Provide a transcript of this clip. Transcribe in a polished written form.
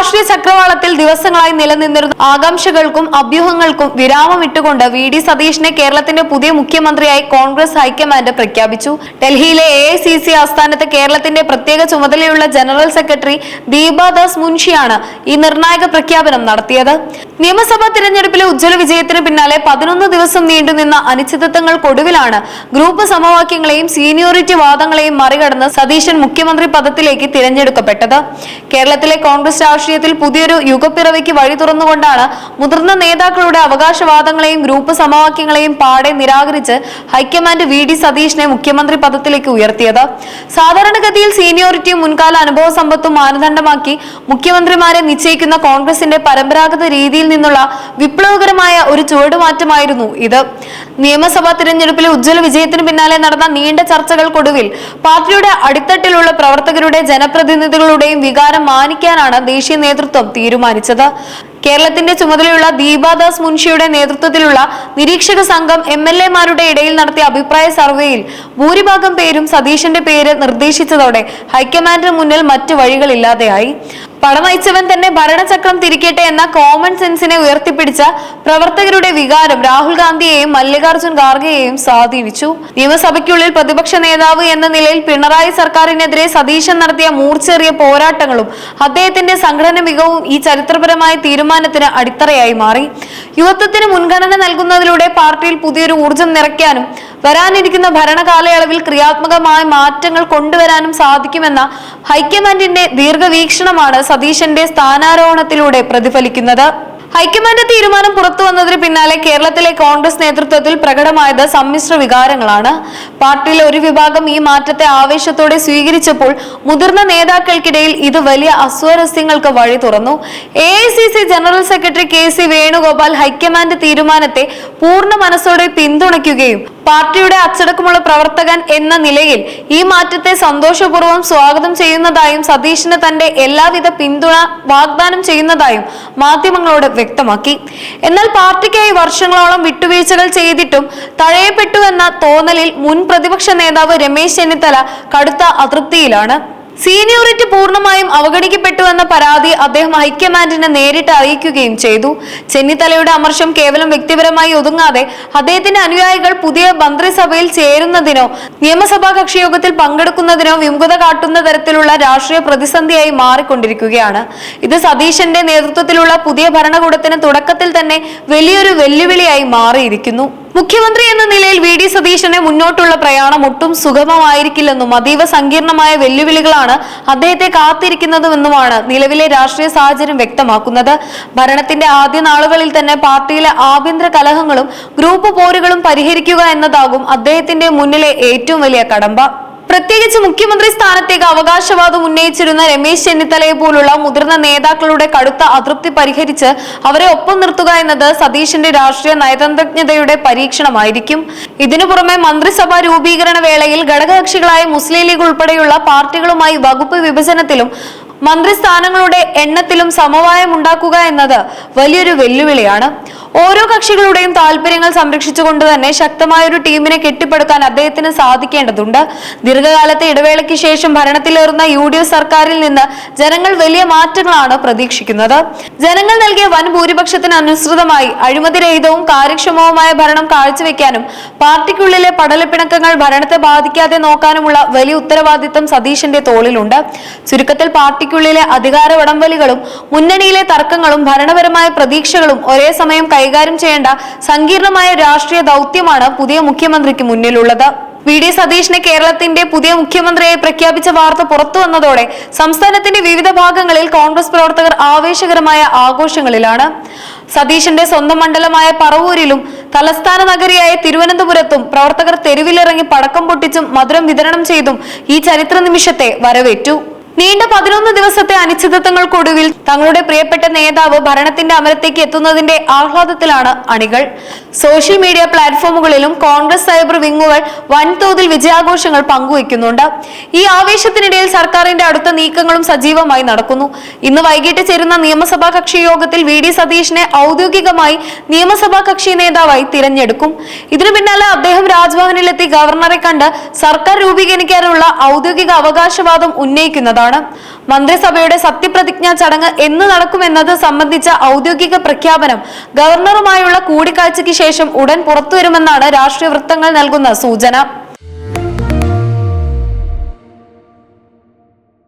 രാഷ്ട്രീയ ചക്രവാളത്തിൽ ദിവസങ്ങളായി നിലനിന്നിരുന്ന ആകാംക്ഷകൾക്കും അഭ്യൂഹങ്ങൾക്കും വിരാമം ഇട്ടുകൊണ്ട് വി.ഡി. സതീശനെ കേരളത്തിന്റെ പുതിയ മുഖ്യമന്ത്രിയായി കോൺഗ്രസ് ഹൈക്കമാൻഡ് പ്രഖ്യാപിച്ചു. ഡൽഹിയിലെ AICC ആസ്ഥാനത്ത് കേരളത്തിന്റെ പ്രത്യേക ചുമതലയുള്ള ജനറൽ സെക്രട്ടറി ദീപാദാസ് മുൻഷിയാണ് ഈ നിർണായക പ്രഖ്യാപനം നടത്തിയത്. നിയമസഭാ തിരഞ്ഞെടുപ്പിലെ ഉജ്ജ്വല വിജയത്തിന് പിന്നാലെ 11 ദിവസം നീണ്ടുനിന്ന അനിശ്ചിതത്വങ്ങൾക്കൊടുവിലാണ് ഗ്രൂപ്പ് സമവാക്യങ്ങളെയും സീനിയോറിറ്റി വാദങ്ങളെയും മറികടന്ന് സതീശൻ മുഖ്യമന്ത്രി പദത്തിലേക്ക് തിരഞ്ഞെടുക്കപ്പെട്ടത്. കേരളത്തിലെ കോൺഗ്രസ് രാഷ്ട്രീയത്തിൽ പുതിയൊരു യുഗപ്പിറവിക്ക് വഴി തുറന്നുകൊണ്ടാണ് മുതിർന്ന നേതാക്കളുടെ അവകാശവാദങ്ങളെയും ഗ്രൂപ്പ് സമവാക്യങ്ങളെയും പാടെ നിരാകരിച്ച് ഹൈക്കമാൻഡ് വി.ഡി. സതീശനെ മുഖ്യമന്ത്രി പദത്തിലേക്ക് ഉയർത്തിയത്. സാധാരണഗതിയിൽ സീനിയോറിറ്റിയും മുൻകാല അനുഭവ സമ്പത്തും മാനദണ്ഡമാക്കി മുഖ്യമന്ത്രിമാരെ നിശ്ചയിക്കുന്ന കോൺഗ്രസിന്റെ പരമ്പരാഗത രീതിയിൽ നിന്നുള്ള വിപ്ലവകരമായ ഒരു ചുവടുമാറ്റമായിരുന്നു ഇത്. നിയമസഭാ തിരഞ്ഞെടുപ്പിലെ ഉജ്ജ്വല വിജയത്തിന് പിന്നാലെ നടന്ന നീണ്ട ചർച്ചകൾക്കൊടുവിൽ പാർട്ടിയുടെ അടിത്തട്ടിലുള്ള പ്രവർത്തകരുടെ ജനപ്രതിനിധികളുടെയും വികാരം മാനിക്കാനാണ് ദേശീയ നേതൃത്വം തീരുമാനിച്ചത്. കേരളത്തിന്റെ ചുമതലയുള്ള ദീപാദാസ് മുൻഷിയുടെ നേതൃത്വത്തിലുള്ള നിരീക്ഷക സംഘം MLA-മാരുടെ ഇടയിൽ നടത്തിയ അഭിപ്രായ സർവേയിൽ ഭൂരിഭാഗം പേരും സതീശന്റെ പേര് നിർദ്ദേശിച്ചതോടെ ഹൈക്കമാൻഡിന് മുന്നിൽ മറ്റു വഴികളില്ലാതെയായി. പടനയിച്ചവൻ തന്നെ ഭരണചക്രം തിരിക്കട്ടെ എന്ന കോമൺ സെൻസിനെ ഉയർത്തിപ്പിടിച്ച പ്രവർത്തകരുടെ വികാരം രാഹുൽ ഗാന്ധിയെയും മല്ലികാർജുൻ ഖാർഗെയെയും സ്വാധീനിച്ചു. നിയമസഭയ്ക്കുള്ളിൽ പ്രതിപക്ഷ നേതാവ് എന്ന നിലയിൽ പിണറായി സർക്കാരിനെതിരെ സതീശൻ നടത്തിയ മൂർച്ചേറിയ പോരാട്ടങ്ങളും അദ്ദേഹത്തിന്റെ സംഘടന മികവും ഈ ചരിത്രപരമായ തീരുമാനത്തിന് അടിത്തറയായി മാറി. യുവത്വത്തിന് മുൻഗണന നൽകുന്നതിലൂടെ പാർട്ടിയിൽ പുതിയൊരു ഊർജം നിറയ്ക്കാനും വരാനിരിക്കുന്ന ഭരണകാലയളവിൽ ക്രിയാത്മകമായ മാറ്റങ്ങൾ കൊണ്ടുവരാനും സാധിക്കുമെന്ന ഹൈക്കമാൻഡിന്റെ ദീർഘവീക്ഷണമാണ് സതീശന്റെ സ്ഥാനാരോഹണത്തിലൂടെ പ്രതിഫലിക്കുന്നത്. ഹൈക്കമാൻഡ് തീരുമാനം പുറത്തു വന്നതിന് പിന്നാലെ കേരളത്തിലെ കോൺഗ്രസ് നേതൃത്വത്തിൽ പ്രകടമായത് സമ്മിശ്ര വികാരങ്ങളാണ്. പാർട്ടിയിലെ ഒരു വിഭാഗം ഈ മാറ്റത്തെ ആവേശത്തോടെ സ്വീകരിച്ചപ്പോൾ മുതിർന്ന നേതാക്കൾക്കിടയിൽ ഇത് വലിയ അസ്വാരസ്യങ്ങൾക്ക് വഴി തുറന്നു. AICC general secretary KC Venugopal high command തീരുമാനത്തെ പൂർണ്ണ മനസ്സോടെ പിന്തുണയ്ക്കുകയും പാർട്ടിയുടെ അച്ചടക്കമുള്ള പ്രവർത്തകൻ എന്ന നിലയിൽ ഈ മാറ്റത്തെ സന്തോഷപൂർവ്വം സ്വാഗതം ചെയ്യുന്നതായും സതീശന് തന്റെ എല്ലാവിധ പിന്തുണ വാഗ്ദാനം ചെയ്യുന്നതായും മാധ്യമങ്ങളോട് വ്യക്തമാക്കി. എന്നാൽ പാർട്ടിക്കായി വർഷങ്ങളോളം വിട്ടുവീഴ്ചകൾ ചെയ്തിട്ടും തഴയപ്പെട്ടുവെന്ന തോന്നലിൽ മുൻ പ്രതിപക്ഷ നേതാവ് രമേശ് ചെന്നിത്തല കടുത്ത അതൃപ്തിയിലാണ്. സീനിയോറിറ്റി പൂർണ്ണമായും അവഗണിക്കപ്പെട്ടുവെന്ന പരാതി അദ്ദേഹം ഹൈക്കമാൻഡിനെ നേരിട്ട് അറിയിക്കുകയും ചെയ്തു. ചെന്നിത്തലയുടെ അമർഷം കേവലം വ്യക്തിപരമായി ഒതുങ്ങാതെ അദ്ദേഹത്തിന്റെ അനുയായികൾ പുതിയ മന്ത്രിസഭയിൽ ചേരുന്നതിനോ നിയമസഭാ കക്ഷിയോഗത്തിൽ പങ്കെടുക്കുന്നതിനോ വിമുഖത കാട്ടുന്ന തരത്തിലുള്ള രാഷ്ട്രീയ പ്രതിസന്ധിയായി മാറിക്കൊണ്ടിരിക്കുകയാണ്. ഇത് സതീശന്റെ നേതൃത്വത്തിലുള്ള പുതിയ ഭരണകൂടത്തിന് തുടക്കത്തിൽ തന്നെ വലിയൊരു വെല്ലുവിളിയായി മാറിയിരിക്കുന്നു. മുഖ്യമന്ത്രി എന്ന നിലയിൽ വി.ഡി. സതീശനെ മുന്നോട്ടുള്ള പ്രയാണം ഒട്ടും സുഗമമായിരിക്കില്ലെന്നും അതീവ സങ്കീർണമായ വെല്ലുവിളികളാണ് അദ്ദേഹത്തെ കാത്തിരിക്കുന്നതുമെന്നുമാണ് നിലവിലെ രാഷ്ട്രീയ സാഹചര്യം വ്യക്തമാക്കുന്നത്. ഭരണത്തിന്റെ ആദ്യ നാളുകളിൽ തന്നെ പാർട്ടിയിലെ ആഭ്യന്തര കലഹങ്ങളും ഗ്രൂപ്പ് പോരുകളും പരിഹരിക്കുക എന്നതാകും അദ്ദേഹത്തിന്റെ മുന്നിലെ ഏറ്റവും വലിയ കടമ്പ. പ്രത്യേകിച്ച് മുഖ്യമന്ത്രി സ്ഥാനത്തേക്ക് അവകാശവാദം ഉന്നയിച്ചിരുന്ന രമേശ് ചെന്നിത്തലയെ പോലുള്ള മുതിർന്ന നേതാക്കളുടെ കടുത്ത അതൃപ്തി പരിഹരിച്ച് അവരെ ഒപ്പം നിർത്തുക എന്നത് സതീശന്റെ രാഷ്ട്രീയ നയതന്ത്രജ്ഞതയുടെ പരീക്ഷണമായിരിക്കും. ഇതിനു പുറമെ മന്ത്രിസഭാ രൂപീകരണ വേളയിൽ ഘടകകക്ഷികളായ മുസ്ലിം ലീഗ് ഉൾപ്പെടെയുള്ള പാർട്ടികളുമായി വകുപ്പ് വിഭജനത്തിലും മന്ത്രിസ്ഥാനങ്ങളുടെ എണ്ണത്തിലും സമവായം ഉണ്ടാക്കുക എന്നത് വലിയൊരു വെല്ലുവിളിയാണ്. ഓരോ കക്ഷികളുടെയും താല്പര്യങ്ങൾ സംരക്ഷിച്ചുകൊണ്ട് തന്നെ ശക്തമായൊരു ടീമിനെ കെട്ടിപ്പടുക്കാൻ അദ്ദേഹത്തിന് സാധിക്കേണ്ടതുണ്ട്. ദീർഘകാലത്തെ ഇടവേളയ്ക്ക് ശേഷം ഭരണത്തിലേറുന്ന UDF സർക്കാരിൽ നിന്ന് ജനങ്ങൾ വലിയ മാറ്റങ്ങളാണ് പ്രതീക്ഷിക്കുന്നത്. ജനങ്ങൾ നൽകിയ വൻ ഭൂരിപക്ഷത്തിന് അനുസൃതമായി അഴിമതിരഹിതവും കാര്യക്ഷമവുമായ ഭരണം കാഴ്ചവെക്കാനും പാർട്ടിക്കുള്ളിലെ പടലപ്പിണക്കങ്ങൾ ഭരണത്തെ ബാധിക്കാതെ നോക്കാനുമുള്ള വലിയ ഉത്തരവാദിത്തം സതീശന്റെ തോളിലുണ്ട്. ചുരുക്കത്തിൽ പാർട്ടിക്കുള്ളിലെ അധികാര വടംവലികളും മുന്നണിയിലെ തർക്കങ്ങളും ഭരണപരമായ പ്രതീക്ഷകളും ഒരേ സമയം കൈകാര്യം ചെയ്യേണ്ട സങ്കീർണമായ രാഷ്ട്രീയ ദൗത്യമാണ് പുതിയ മുഖ്യമന്ത്രിക്ക് മുന്നിലുള്ളത്. വി.ഡി. സതീശനെ കേരളത്തിന്റെ പുതിയ മുഖ്യമന്ത്രിയായി പ്രഖ്യാപിച്ച വാർത്ത പുറത്തു വന്നതോടെ സംസ്ഥാനത്തിന്റെ വിവിധ ഭാഗങ്ങളിൽ കോൺഗ്രസ് പ്രവർത്തകർ ആവേശകരമായ ആഘോഷങ്ങളിലാണ്. സതീശന്റെ സ്വന്തം മണ്ഡലമായ പറവൂരിലും തലസ്ഥാന നഗരിയായ തിരുവനന്തപുരത്തും പ്രവർത്തകർ തെരുവിലിറങ്ങി പടക്കം പൊട്ടിച്ചും മധുരം വിതരണം ചെയ്തും ഈ ചരിത്ര നിമിഷത്തെ വരവേറ്റു. നീണ്ട 11 ദിവസത്തെ അനിശ്ചിതത്വങ്ങൾക്കൊടുവിൽ തങ്ങളുടെ പ്രിയപ്പെട്ട നേതാവ് ഭരണത്തിന്റെ അമരത്തേക്ക് എത്തുന്നതിന്റെ ആഹ്ലാദത്തിലാണ് അണികൾ. സോഷ്യൽ മീഡിയ പ്ലാറ്റ്ഫോമുകളിലും കോൺഗ്രസ് സൈബർ വിങ്ങുകൾ വൻതോതിൽ വിജയാഘോഷങ്ങൾ പങ്കുവയ്ക്കുന്നുണ്ട്. ഈ ആവേശത്തിനിടയിൽ സർക്കാരിന്റെ അടുത്ത നീക്കങ്ങളും സജീവമായി നടക്കുന്നു. ഇന്ന് വൈകിട്ട് ചേരുന്ന നിയമസഭാ കക്ഷി യോഗത്തിൽ വി.ഡി. സതീശനെ ഔദ്യോഗികമായി നിയമസഭാ കക്ഷി നേതാവായി തിരഞ്ഞെടുക്കും. ഇതിനു പിന്നാലെ അദ്ദേഹം രാജ്ഭവനിലെത്തി ഗവർണറെ കണ്ട് സർക്കാർ രൂപീകരിക്കാനുള്ള ഔദ്യോഗിക അവകാശവാദം ഉന്നയിക്കുന്നതാണ്. മന്ത്രിസഭയുടെ സത്യപ്രതിജ്ഞാ ചടങ്ങ് എന്ന് നടക്കുമെന്നത് സംബന്ധിച്ച ഔദ്യോഗിക പ്രഖ്യാപനം ഗവർണറുമായുള്ള കൂടിക്കാഴ്ചയ്ക്ക് ശേഷം ഉടൻ പുറത്തുവരുമെന്നാണ് രാഷ്ട്രീയ വൃത്തങ്ങൾ നൽകുന്ന സൂചന.